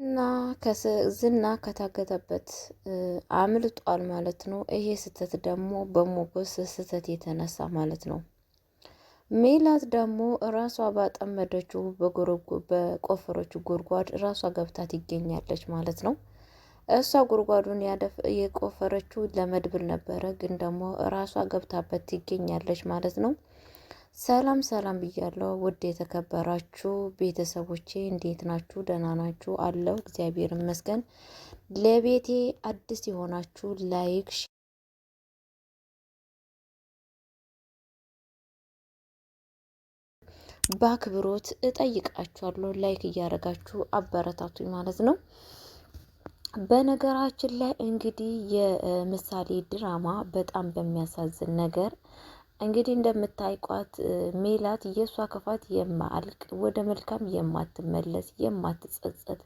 እና ዝና ከታገተበት አምልጧል ማለት ነው። ይሄ ስህተት ደግሞ በሞገስ ስህተት የተነሳ ማለት ነው። ሜላት ደግሞ ራሷ ባጠመደችው በቆፈረችው ጉድጓድ ራሷ ገብታ ትገኛለች ማለት ነው። እሷ ጉድጓዱን የቆፈረችው ለመድብል ነበረ፣ ግን ደግሞ ራሷ ገብታበት ትገኛለች ማለት ነው። ሰላም ሰላም ብያለሁ ውድ የተከበራችሁ ቤተሰቦቼ እንዴት ናችሁ? ደህና ናችሁ? አለው እግዚአብሔር ይመስገን። ለቤቴ አዲስ የሆናችሁ ላይክ በአክብሮት እጠይቃችኋለሁ። ላይክ እያደረጋችሁ አበረታቱኝ ማለት ነው። በነገራችን ላይ እንግዲህ የምሳሌ ድራማ በጣም በሚያሳዝን ነገር እንግዲህ እንደምታይቋት ሜላት የእሷ ክፋት የማያልቅ ወደ መልካም የማትመለስ የማትጸጸት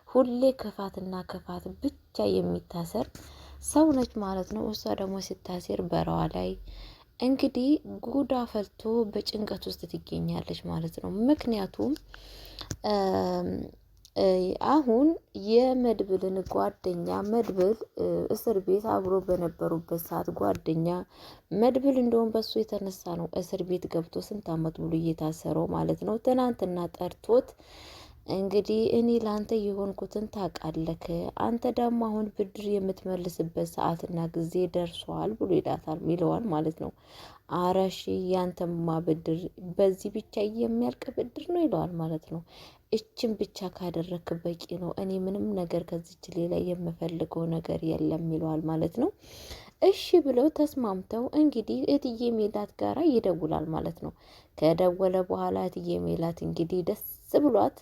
ሁሌ ክፋትና ክፋት ብቻ የሚታሰር ሰው ነች ማለት ነው። እሷ ደግሞ ስታሴር በረዋ ላይ እንግዲህ ጉዳ ፈልቶ በጭንቀት ውስጥ ትገኛለች ማለት ነው። ምክንያቱም አሁን የመድብልን ጓደኛ መድብል እስር ቤት አብሮ በነበሩበት ሰዓት ጓደኛ መድብል እንደውም በሱ የተነሳ ነው እስር ቤት ገብቶ ስንት ዓመት ሙሉ እየታሰረው ማለት ነው። ትናንትና ጠርቶት እንግዲህ እኔ ላንተ የሆንኩትን ታውቃለህ፣ አንተ ደግሞ አሁን ብድር የምትመልስበት ሰዓትና ጊዜ ደርሷል ብሎ ይለዋል ማለት ነው። አረሺ ያንተማ ብድር በዚህ ብቻ የሚያልቅ ብድር ነው ይለዋል ማለት ነው። እችን ብቻ ካደረክ በቂ ነው፣ እኔ ምንም ነገር ከዚች ሌላ የምፈልገው ነገር የለም ይለዋል ማለት ነው። እሺ ብለው ተስማምተው እንግዲህ እትዬ ሜላት ጋራ ይደውላል ማለት ነው። ከደወለ በኋላ እትዬ ሜላት እንግዲህ ደስ ብሏት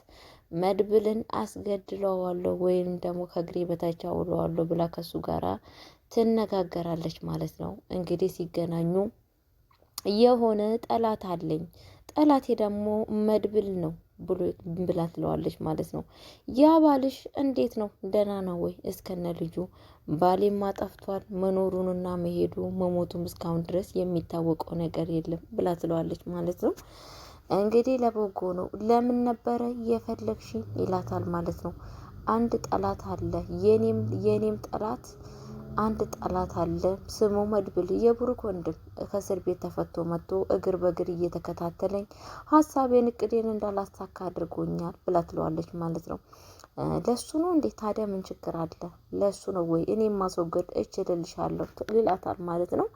መድብልን አስገድለዋለሁ ወይም ደግሞ ከእግሬ በታች አውለዋለሁ ብላ ከሱ ጋራ ትነጋገራለች ማለት ነው። እንግዲህ ሲገናኙ የሆነ ጠላት አለኝ፣ ጠላቴ ደግሞ መድብል ነው ብላ ትለዋለች ማለት ነው። ያ ባልሽ እንዴት ነው? ደህና ነው ወይ? እስከነ ልጁ ባሌማ ጠፍቷል፣ መኖሩንና መሄዱ መሞቱም እስካሁን ድረስ የሚታወቀው ነገር የለም ብላ ትለዋለች ማለት ነው። እንግዲህ ለበጎ ነው፣ ለምን ነበረ የፈለግሽ ይላታል ማለት ነው። አንድ ጠላት አለ፣ የኔም ጠላት አንድ ጠላት አለ፣ ስሙ መድብል፣ የብሩክ ወንድም ከእስር ቤት ተፈቶ መጥቶ እግር በእግር እየተከታተለኝ ሀሳቤን እቅዴን እንዳላሳካ አድርጎኛል ብላ ትለዋለች ማለት ነው። ለሱ ነው እንዴ? ታዲያ ምን ችግር አለ? ለሱ ነው ወይ? እኔም ማስወገድ እችልልሻለሁ ይላታል ማለት ነው።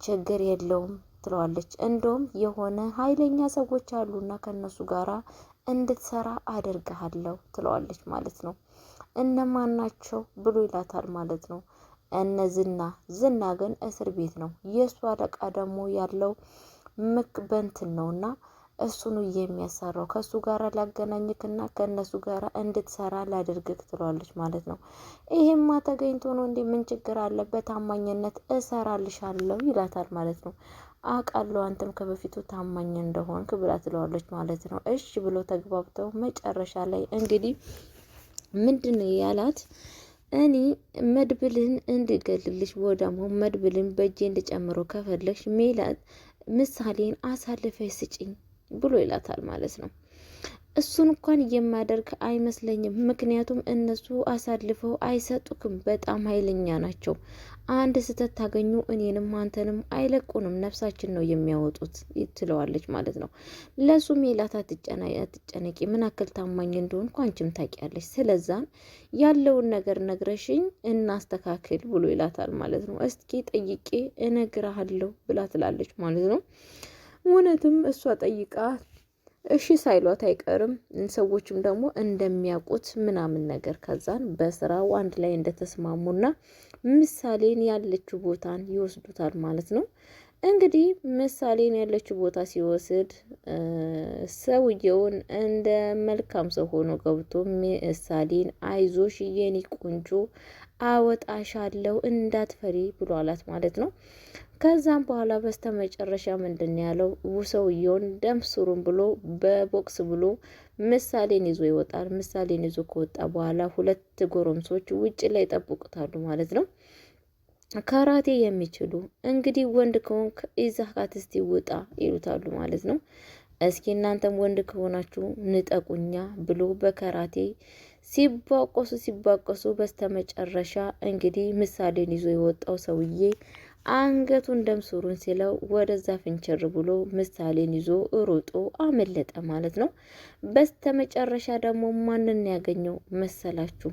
ችግር የለውም ትለዋለች። እንደውም የሆነ ኃይለኛ ሰዎች አሉና ከነሱ ጋራ እንድትሰራ አደርግሃለሁ ትለዋለች ማለት ነው። እነማን ናቸው ብሎ ይላታል ማለት ነው። እነ ዝና ግን እስር ቤት ነው። የእሱ አለቃ ደግሞ ያለው በንትን ነውና እሱኑ የሚያሰራው ከሱ ጋር ላገናኝክና ከእነሱ ጋር እንድትሰራ ላድርግክ ትለዋለች ማለት ነው። ይሄማ ተገኝቶ ነው እንዴ? ምን ችግር አለ? በታማኝነት እሰራልሻለሁ ይላታል ማለት ነው። አውቃለሁ አንተም ከበፊቱ ታማኝ እንደሆንክ ብላ ትለዋለች ማለት ነው። እሺ ብሎ ተግባብተው መጨረሻ ላይ እንግዲህ ምንድን ያላት እኔ መድብልን እንድገልልሽ ወደሞ መድብልን በእጄ እንድጨምረው ከፈለግሽ ሜላት ምሳሌን አሳልፈሽ ስጭኝ ብሎ ይላታል ማለት ነው። እሱን እንኳን የማደርግ አይመስለኝም፣ ምክንያቱም እነሱ አሳልፈው አይሰጡክም፣ በጣም ኃይለኛ ናቸው። አንድ ስህተት ታገኙ እኔንም አንተንም አይለቁንም፣ ነፍሳችን ነው የሚያወጡት ትለዋለች ማለት ነው። ለሱ ሜላት አትጨነቂ፣ ምን አክል ታማኝ እንደሆንኩ አንቺም ታውቂያለሽ፣ ስለዛን ያለውን ነገር ነግረሽኝ እናስተካክል ብሎ ይላታል ማለት ነው። እስኪ ጠይቄ እነግርሃለሁ ብላ ትላለች ማለት ነው። እውነትም እሷ ጠይቃ እሺ ሳይሏት አይቀርም። ሰዎችም ደግሞ እንደሚያውቁት ምናምን ነገር ከዛን በስራው አንድ ላይ እንደተስማሙና ምሳሌን ያለችው ቦታን ይወስዱታል ማለት ነው። እንግዲህ ምሳሌን ያለችው ቦታ ሲወስድ ሰውየውን እንደ መልካም ሰው ሆኖ ገብቶ ምሳሌን አይዞሽ የኔ ቆንጆ አወጣሻለሁ እንዳትፈሪ ብሎ አላት ማለት ነው። ከዛም በኋላ በስተመጨረሻ ምንድን ያለው ሰውየውን ደም ስሩን ብሎ በቦክስ ብሎ ምሳሌን ይዞ ይወጣል። ምሳሌን ይዞ ከወጣ በኋላ ሁለት ጎረምሶች ውጭ ላይ ይጠብቁታሉ ማለት ነው። ካራቴ የሚችሉ እንግዲህ ወንድ ከሆንክ ይዛካት እስቲ ውጣ ይሉታሉ ማለት ነው። እስኪ እናንተም ወንድ ከሆናችሁ ንጠቁኛ ብሎ በካራቴ ሲባቆሱ በስተመጨረሻ እንግዲህ ምሳሌን ይዞ የወጣው ሰውዬ አንገቱን ደምሱሩን ሲለው ወደዛ ፍንችር ብሎ ምሳሌን ይዞ ሮጦ አመለጠ ማለት ነው። በስተመጨረሻ ደግሞ ማንን ያገኘው መሰላችሁ?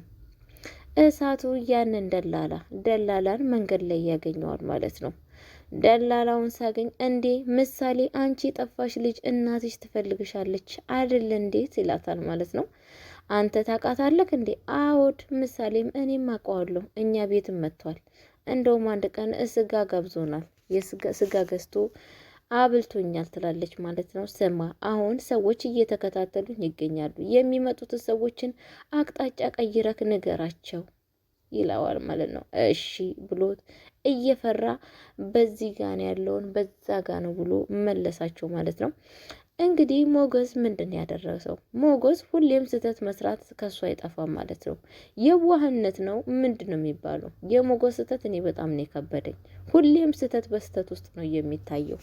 እሳቱ ያንን ደላላን መንገድ ላይ ያገኘዋል ማለት ነው። ደላላውን ሳገኝ እንዴ ምሳሌ አንቺ ጠፋሽ ልጅ እናትሽ ትፈልግሻለች አይደል እንዴት ይላታል ማለት ነው። አንተ ታውቃታለህ እንዴ? አዎድ ምሳሌም እኔም አውቀዋለሁ እኛ ቤትም መጥቷል። እንደውም አንድ ቀን ስጋ ጋብዞናል ስጋ ገዝቶ አብልቶኛል ትላለች ማለት ነው። ስማ አሁን ሰዎች እየተከታተሉኝ ይገኛሉ። የሚመጡት ሰዎችን አቅጣጫ ቀይረክ ንገራቸው ይለዋል ማለት ነው። እሺ ብሎት እየፈራ በዚህ ጋ ነው ያለውን በዛ ጋ ነው ብሎ መለሳቸው ማለት ነው። እንግዲህ ሞገስ ምንድን ያደረሰው? ሞገስ ሁሌም ስህተት መስራት ከሱ አይጠፋም ማለት ነው። የዋህነት ነው ምንድን ነው የሚባለው? የሞገስ ስህተት እኔ በጣም ነው የከበደኝ። ሁሌም ስህተት በስህተት ውስጥ ነው የሚታየው።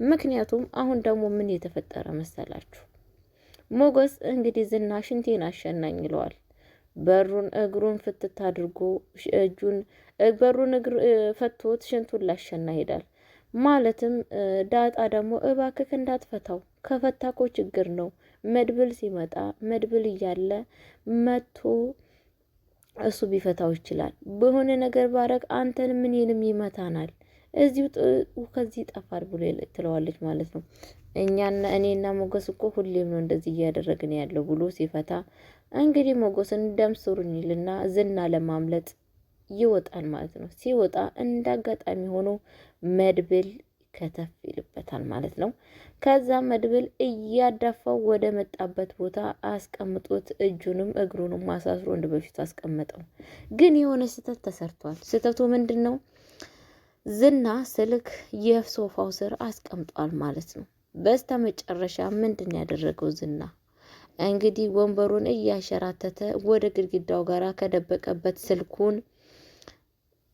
ምክንያቱም አሁን ደግሞ ምን የተፈጠረ መሰላችሁ? ሞገስ እንግዲህ ዝና ሽንቴን አሸናኝ ይለዋል። በሩን እግሩን ፍትት አድርጎ በሩን እግር ፈቶት ሽንቱን ላሸና ይሄዳል። ማለትም ዳጣ ደግሞ እባክህ እንዳትፈታው ከፈታኮ ችግር ነው። መድብል ሲመጣ መድብል እያለ መቶ እሱ ቢፈታው ይችላል። በሆነ ነገር ባረግ አንተን ምንንም ይመታናል። እዚሁ ከዚህ ይጠፋል ብሎ ትለዋለች ማለት ነው። እኔና ሞገስ እኮ ሁሌም ነው እንደዚህ እያደረግን ያለው ብሎ ሲፈታ እንግዲህ ሞገስን ደምስሩኝ ይልና ዝና ለማምለጥ ይወጣል ማለት ነው። ሲወጣ እንዳጋጣሚ ሆኖ መድብል ከተፍ ይልበታል ማለት ነው። ከዛ መድብል እያዳፋው ወደ መጣበት ቦታ አስቀምጦት እጁንም እግሩንም አሳስሮ እንደ በፊቱ አስቀመጠው። ግን የሆነ ስህተት ተሰርቷል። ስህተቱ ምንድን ነው? ዝና ስልክ የሶፋው ስር አስቀምጧል ማለት ነው። በስተ መጨረሻ ምንድን ያደረገው ዝና እንግዲህ ወንበሩን እያሸራተተ ወደ ግድግዳው ጋር ከደበቀበት ስልኩን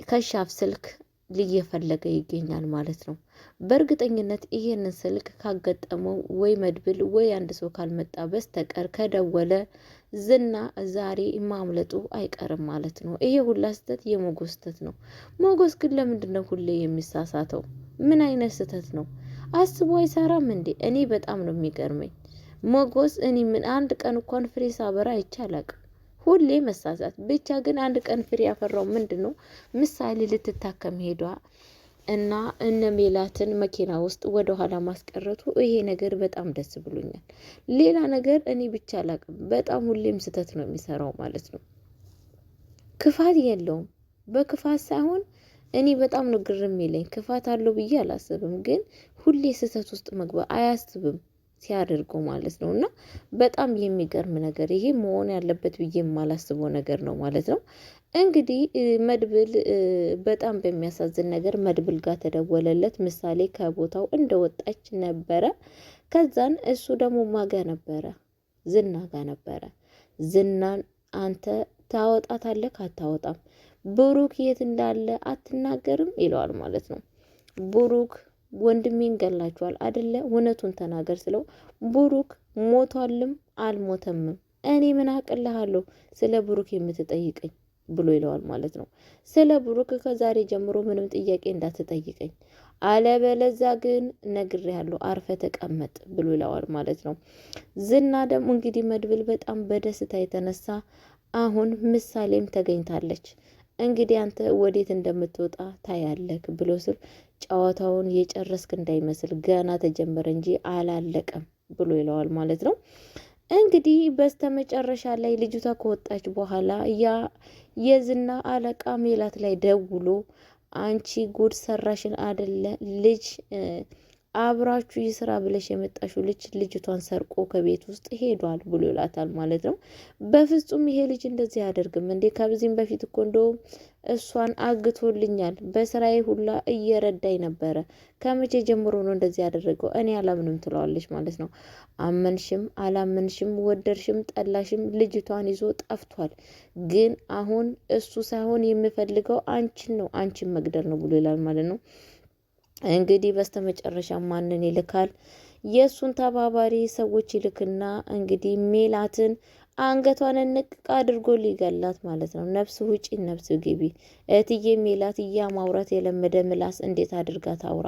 ከሻፍ ስልክ እየፈለገ ይገኛል ማለት ነው። በእርግጠኝነት ይሄንን ስልክ ካገጠመው ወይ መድብል ወይ አንድ ሰው ካልመጣ በስተቀር ከደወለ ዝና ዛሬ ማምለጡ አይቀርም ማለት ነው። ይሄ ሁላ ስህተት የሞገስ ስህተት ነው። ሞገስ ግን ለምንድን ነው ሁሌ የሚሳሳተው? ምን አይነት ስህተት ነው? አስቦ አይሰራም እንዴ? እኔ በጣም ነው የሚገርመኝ ሞገስ። እኔ ምን አንድ ቀን እንኳን ፍሬ ሳበራ አይቻላቅ ሁሌ መሳሳት ብቻ። ግን አንድ ቀን ፍሬ ያፈራው ምንድን ነው? ምሳሌ ልትታከም ሄዷ እና እነ ሜላትን መኪና ውስጥ ወደ ኋላ ማስቀረቱ ይሄ ነገር በጣም ደስ ብሎኛል። ሌላ ነገር እኔ ብቻ አላቅም። በጣም ሁሌም ስህተት ነው የሚሰራው ማለት ነው። ክፋት የለውም። በክፋት ሳይሆን እኔ በጣም ነው ግርም ይለኝ። ክፋት አለው ብዬ አላስብም፣ ግን ሁሌ ስህተት ውስጥ መግባት አያስብም ሲያደርገው ማለት ነው። እና በጣም የሚገርም ነገር ይሄ መሆን ያለበት ብዬ የማላስበው ነገር ነው ማለት ነው። እንግዲህ መድብል በጣም በሚያሳዝን ነገር መድብል ጋር ተደወለለት። ምሳሌ ከቦታው እንደወጣች ነበረ። ከዛን እሱ ደግሞ ማጋ ነበረ፣ ዝና ጋር ነበረ። ዝናን አንተ ታወጣታለህ አታወጣም? ብሩክ የት እንዳለ አትናገርም ይለዋል ማለት ነው። ብሩክ ወንድሜን ገላችኋል አደለ? እውነቱን ተናገር ስለው ብሩክ ሞቷልም አልሞተምም እኔ ምን አቅልሃለሁ ስለ ብሩክ የምትጠይቀኝ ብሎ ይለዋል ማለት ነው። ስለ ብሩክ ከዛሬ ጀምሮ ምንም ጥያቄ እንዳትጠይቀኝ፣ አለበለዛ ግን ነግሬሃለሁ አርፈ ተቀመጥ ብሎ ይለዋል ማለት ነው። ዝና ደግሞ እንግዲህ መድብል በጣም በደስታ የተነሳ አሁን ምሳሌም ተገኝታለች፣ እንግዲህ አንተ ወዴት እንደምትወጣ ታያለክ ብሎ ስል ጨዋታውን የጨረስክ እንዳይመስል ገና ተጀመረ እንጂ አላለቀም ብሎ ይለዋል ማለት ነው። እንግዲህ በስተመጨረሻ ላይ ልጅቷ ከወጣች በኋላ ያ የዝና አለቃ ሜላት ላይ ደውሎ አንቺ ጉድ ሰራሽን አደለ ልጅ አብራችሁ ይስራ ብለሽ የመጣሽው ልጅቷን ሰርቆ ከቤት ውስጥ ሄዷል ብሎ ይላታል ማለት ነው። በፍጹም ይሄ ልጅ እንደዚህ አያደርግም እንዴ! ከዚህም በፊት እኮ እንደውም እሷን አግቶልኛል፣ በስራዬ ሁላ እየረዳኝ ነበረ። ከመቼ ጀምሮ ነው እንደዚህ ያደረገው? እኔ አላምንም ትለዋለች ማለት ነው። አመንሽም አላመንሽም ወደድሽም ጠላሽም ልጅቷን ይዞ ጠፍቷል። ግን አሁን እሱ ሳይሆን የምፈልገው አንቺን ነው፣ አንቺን መግደል ነው ብሎ ይላል ማለት ነው። እንግዲህ በስተመጨረሻ ማንን ይልካል? የእሱን ተባባሪ ሰዎች ይልክና እንግዲህ ሜላትን አንገቷን እንቅ አድርጎ ሊገላት ማለት ነው። ነፍስ ውጪ ነፍስ ግቢ። እህትዬ ሜላት ማውራት የለመደ ምላስ እንዴት አድርጋ ታውራ?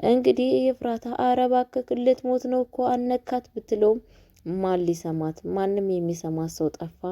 እንግዲህ ኤፍራታ ኧረ እባክህ ልትሞት ነው እኮ አነካት ብትለውም ማን ሊሰማት? ማንም የሚሰማት ሰው ጠፋ።